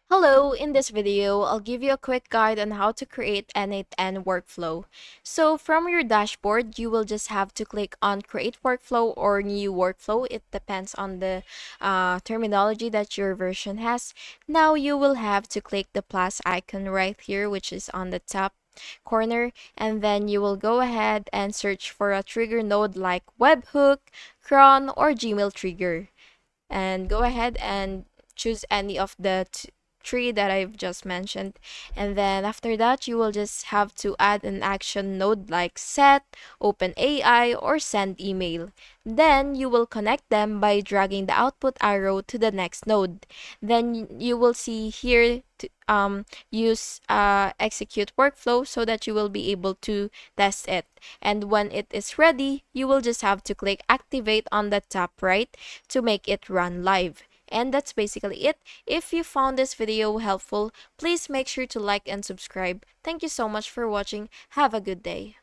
Hello, in this video, I'll give you a quick guide on how to create N8N Workflow. So from your dashboard, you will just have to click on Create Workflow or New Workflow. It depends on the terminology that your version has. Now you will have to click the plus icon right here, which is on the top corner, and then you will go ahead and search for a trigger node like webhook, cron, or Gmail trigger. And go ahead and choose any of the tree that I've just mentioned. And then after that, you will just have to add an action node like set, open AI, or send email. Then you will connect them by dragging the output arrow to the next node. Then you will see here to use execute workflow so that you will be able to test it. And when it is ready, you will just have to click activate on the top right to make it run live. And that's basically it. If you found this video helpful, please make sure to like and subscribe. Thank you so much for watching. Have a good day.